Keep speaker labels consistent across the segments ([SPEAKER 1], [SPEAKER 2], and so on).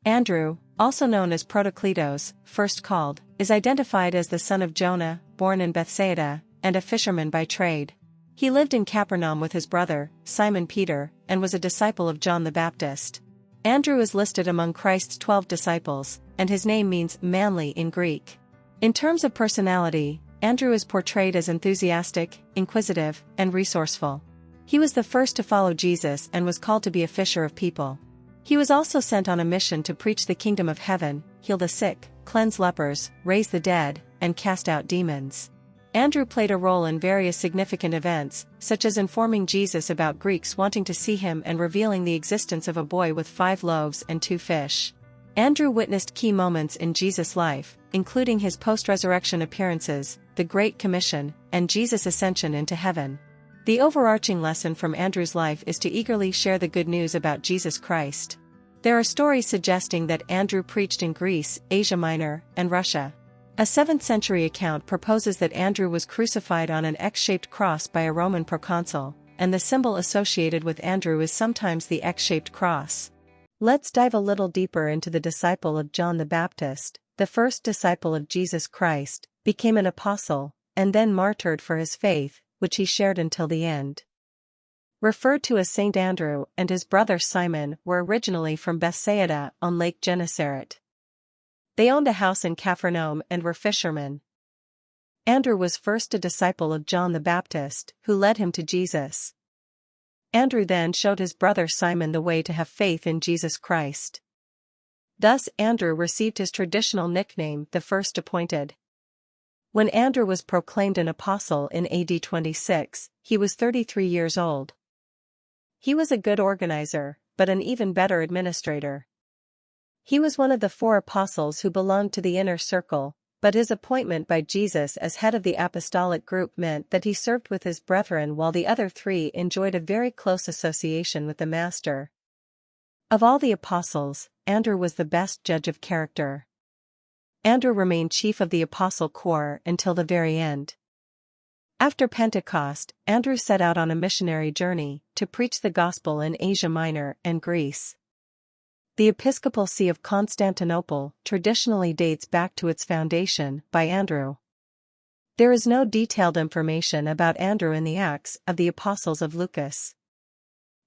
[SPEAKER 1] Andrew, also known as Protokletos, first called, is identified as the son of Jonah, born in Bethsaida, and a fisherman by trade. He lived in Capernaum with his brother, Simon Peter, and was a disciple of John the Baptist. Andrew is listed among Christ's 12 disciples, and his name means manly in Greek. In terms of personality, Andrew is portrayed as enthusiastic, inquisitive, and resourceful. He was the first to follow Jesus and was called to be a fisher of people. He was also sent on a mission to preach the kingdom of heaven, heal the sick, cleanse lepers, raise the dead, and cast out demons. Andrew played a role in various significant events, such as informing Jesus about Greeks wanting to see him and revealing the existence of a boy with 5 loaves and 2 fish. Andrew witnessed key moments in Jesus' life, including his post-resurrection appearances, the Great Commission, and Jesus' ascension into heaven. The overarching lesson from Andrew's life is to eagerly share the good news about Jesus Christ. There are stories suggesting that Andrew preached in Greece, Asia Minor, and Russia. A 7th century account proposes that Andrew was crucified on an X-shaped cross by a Roman proconsul, and the symbol associated with Andrew is sometimes the X-shaped cross. Let's dive a little deeper into the disciple of John the Baptist, the first disciple of Jesus Christ, became an apostle, and then martyred for his faith, which he shared until the end. Referred to as Saint Andrew and his brother Simon were originally from Bethsaida on Lake Gennesaret. They owned a house in Capernaum and were fishermen. Andrew was first a disciple of John the Baptist, who led him to Jesus. Andrew then showed his brother Simon the way to have faith in Jesus Christ. Thus Andrew received his traditional nickname, the First Appointed. When Andrew was proclaimed an apostle in AD 26, he was 33 years old. He was a good organizer, but an even better administrator. He was one of the 4 apostles who belonged to the inner circle, but his appointment by Jesus as head of the apostolic group meant that he served with his brethren while the other 3 enjoyed a very close association with the Master. Of all the apostles, Andrew was the best judge of character. Andrew remained chief of the apostle corps until the very end. After Pentecost, Andrew set out on a missionary journey to preach the gospel in Asia Minor and Greece. The Episcopal See of Constantinople traditionally dates back to its foundation by Andrew. There is no detailed information about Andrew in the Acts of the Apostles of Lucas.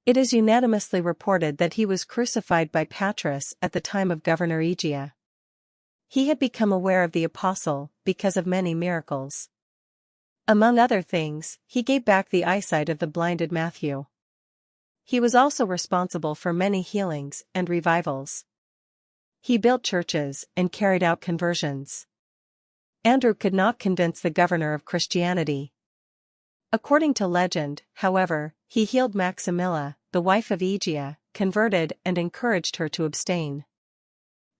[SPEAKER 1] It is unanimously reported that he was crucified by Patras at the time of Governor Aegia. He had become aware of the apostle because of many miracles. Among other things, he gave back the eyesight of the blinded Matthew. He was also responsible for many healings and revivals. He built churches and carried out conversions. Andrew could not convince the governor of Christianity. According to legend, however, he healed Maximilla, the wife of Aegia, converted and encouraged her to abstain.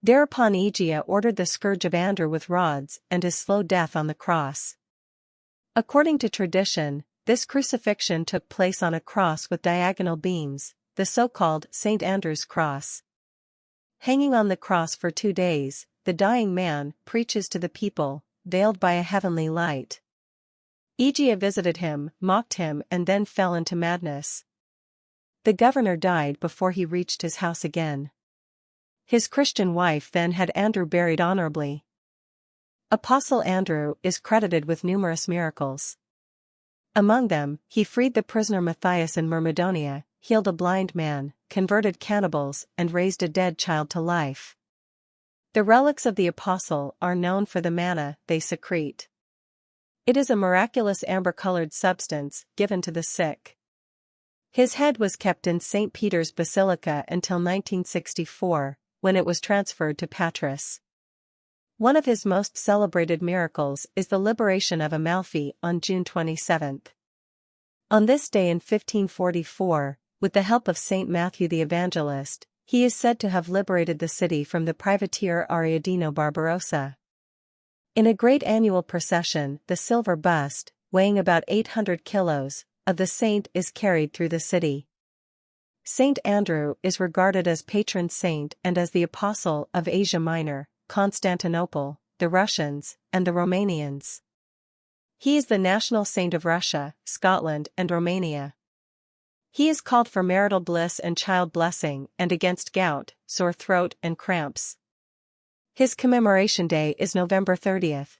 [SPEAKER 1] Thereupon Aegia ordered the scourge of Andrew with rods and his slow death on the cross. According to tradition, this crucifixion took place on a cross with diagonal beams, the so-called St. Andrew's cross. Hanging on the cross for 2 days, the dying man preaches to the people, veiled by a heavenly light. Aegia visited him, mocked him, and then fell into madness. The governor died before he reached his house again. His Christian wife then had Andrew buried honorably. Apostle Andrew is credited with numerous miracles. Among them, he freed the prisoner Matthias in Myrmidonia, healed a blind man, converted cannibals, and raised a dead child to life. The relics of the apostle are known for the manna they secrete. It is a miraculous amber-colored substance given to the sick. His head was kept in St. Peter's Basilica until 1964, when it was transferred to Patras. One of his most celebrated miracles is the liberation of Amalfi on June 27. On this day in 1544, with the help of Saint Matthew the Evangelist, he is said to have liberated the city from the privateer Ariadino Barbarossa. In a great annual procession, the silver bust, weighing about 800 kilos, of the saint is carried through the city. Saint Andrew is regarded as patron saint and as the apostle of Asia Minor, Constantinople, the Russians, and the Romanians. He is the national saint of Russia, Scotland, and Romania. He is called for marital bliss and child blessing and against gout, sore throat and cramps. His commemoration day is November 30th.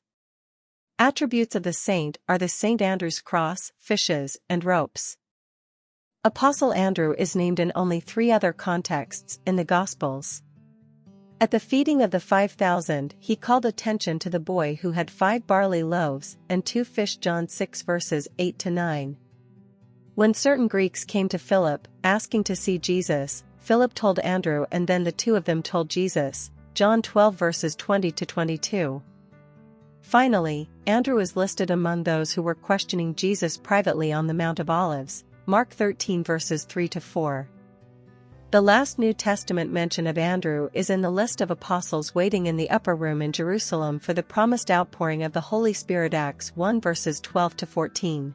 [SPEAKER 1] Attributes of the saint are the St. Andrew's cross, fishes, and ropes. Apostle Andrew is named in only 3 other contexts in the Gospels. At the feeding of the 5,000, he called attention to the boy who had 5 barley loaves and 2 fish. John 6 verses 8-9. When certain Greeks came to Philip, asking to see Jesus, Philip told Andrew and then the 2 of them told Jesus. John 12 verses 20-22. Finally, Andrew is listed among those who were questioning Jesus privately on the Mount of Olives, Mark 13 verses 3-4. The last New Testament mention of Andrew is in the list of apostles waiting in the upper room in Jerusalem for the promised outpouring of the Holy Spirit, Acts 1 verses 12-14.